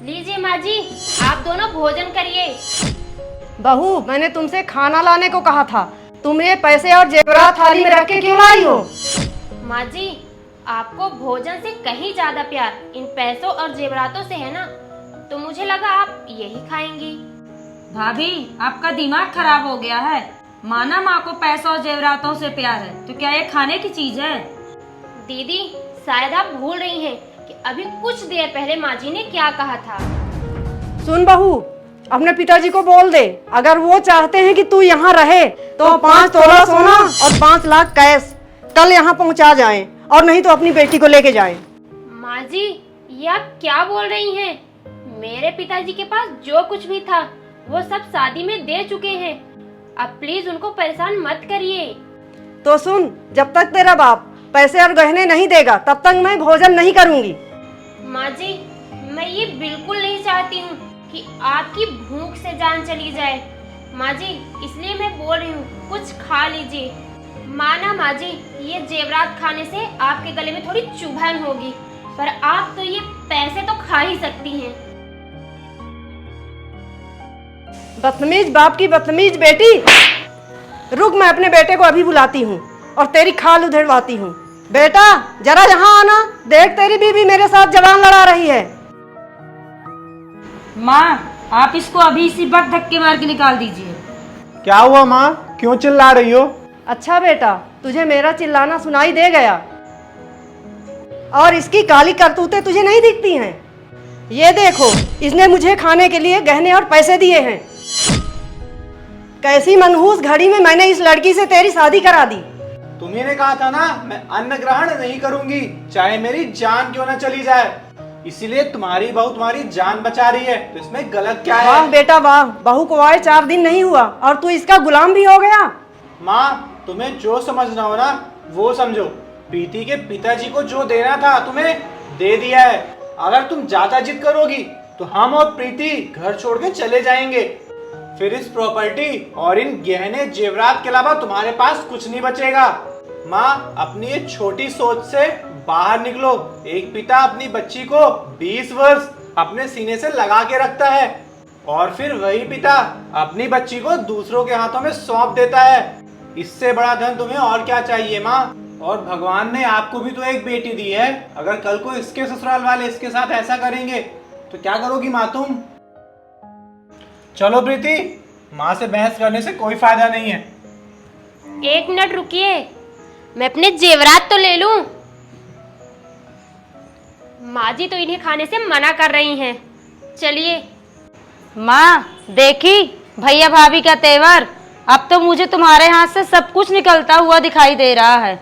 लीजिए माँ जी, आप दोनों भोजन करिए। बहू, मैंने तुमसे खाना लाने को कहा था, तुम ये पैसे और जेवरात थाली में रख के क्यों लाई हो? माँ जी, आपको भोजन से कहीं ज्यादा प्यार इन पैसों और जेवरातों से है ना, तो मुझे लगा आप यही खाएंगी। भाभी, आपका दिमाग खराब हो गया है। माना माँ को पैसों और जेवरातों से प्यार है, तो क्या ये खाने की चीज है? दीदी, शायद आप भूल रही हैं कि अभी कुछ देर पहले माँ जी ने क्या कहा था। सुन बहू, अपने पिताजी को बोल दे, अगर वो चाहते हैं कि तू यहाँ रहे तो 5 तोला सोना और 5 लाख कैश कल यहाँ पहुँचा जाएं, और नहीं तो अपनी बेटी को लेके जाएं। माँ जी, ये आप क्या बोल रही हैं? मेरे पिताजी के पास जो कुछ भी था वो सब शादी में दे चुके हैं। अब प्लीज उनको परेशान मत करिए। तो सुन, जब तक तेरा बाप पैसे और गहने नहीं देगा तब तक मैं भोजन नहीं करूंगी। माँ जी, मैं ये बिल्कुल नहीं चाहती हूँ कि आपकी भूख से जान चली जाए। माँ जी, इसलिए मैं बोल रही हूँ, कुछ खा लीजिए। माना माँ जी, ये जेवरात खाने से आपके गले में थोड़ी चुभन होगी, पर आप तो ये पैसे तो खा ही सकती हैं। बदतमीज बाप की बदतमीज बेटी। रुक, मैं अपने बेटे को अभी बुलाती हूँ और तेरी खाल उधेड़वाती हूँ। बेटा, जरा यहाँ आना, देख तेरी बीवी मेरे साथ जवान लड़ा रही है। माँ, आप इसको अभी इसी वक्त धक्के मार के निकाल दीजिए। क्या हुआ माँ, क्यों चिल्ला रही हो? अच्छा बेटा, तुझे मेरा चिल्लाना सुनाई दे गया और इसकी काली करतूतें तुझे नहीं दिखती हैं? ये देखो, इसने मुझे खाने के लिए गहने और पैसे दिए हैं। कैसी मनहूस घड़ी में मैंने इस लड़की से तेरी शादी करा दी। तुम्ही ने कहा था ना, मैं अन्न ग्रहण नहीं करूंगी, चाहे मेरी जान क्यों ना चली जाए। इसीलिए तुम्हारी बहू तुम्हारी जान बचा रही है, तो इसमें गलत क्या है? वाह बेटा वाह, बहू को आए 4 दिन नहीं हुआ और तू इसका गुलाम भी हो गया। माँ, तुम्हें जो समझना हो ना वो समझो। प्रीति के पिताजी को जो देना था तुम्हें दे दिया है। अगर तुम ज्यादा जिद करोगी तो हम और प्रीति घर छोड़ के चले जाएंगे। फिर इस प्रॉपर्टी और इन गहने जेवरात के अलावा तुम्हारे पास कुछ नहीं बचेगा। माँ, अपनी ये छोटी सोच से बाहर निकलो। एक पिता अपनी बच्ची को 20 वर्ष अपने सीने से लगा के रखता है और फिर वही पिता अपनी बच्ची को दूसरों के हाथों में सौंप देता है। इससे बड़ा धन तुम्हें और क्या चाहिए माँ? और भगवान ने आपको भी तो एक बेटी दी है। अगर कल को इसके ससुराल वाले इसके साथ ऐसा करेंगे तो क्या करोगी माँ तुम? चलो प्रीति, माँ से बहस करने से कोई फायदा नहीं है। 1 मिनट रुकिए, मैं अपने जेवरात तो ले लूं। माँ जी तो इन्हें खाने से मना कर रही हैं। चलिए। माँ, देखी भैया भाभी का तेवर। अब तो मुझे तुम्हारे हाथ से सब कुछ निकलता हुआ दिखाई दे रहा है।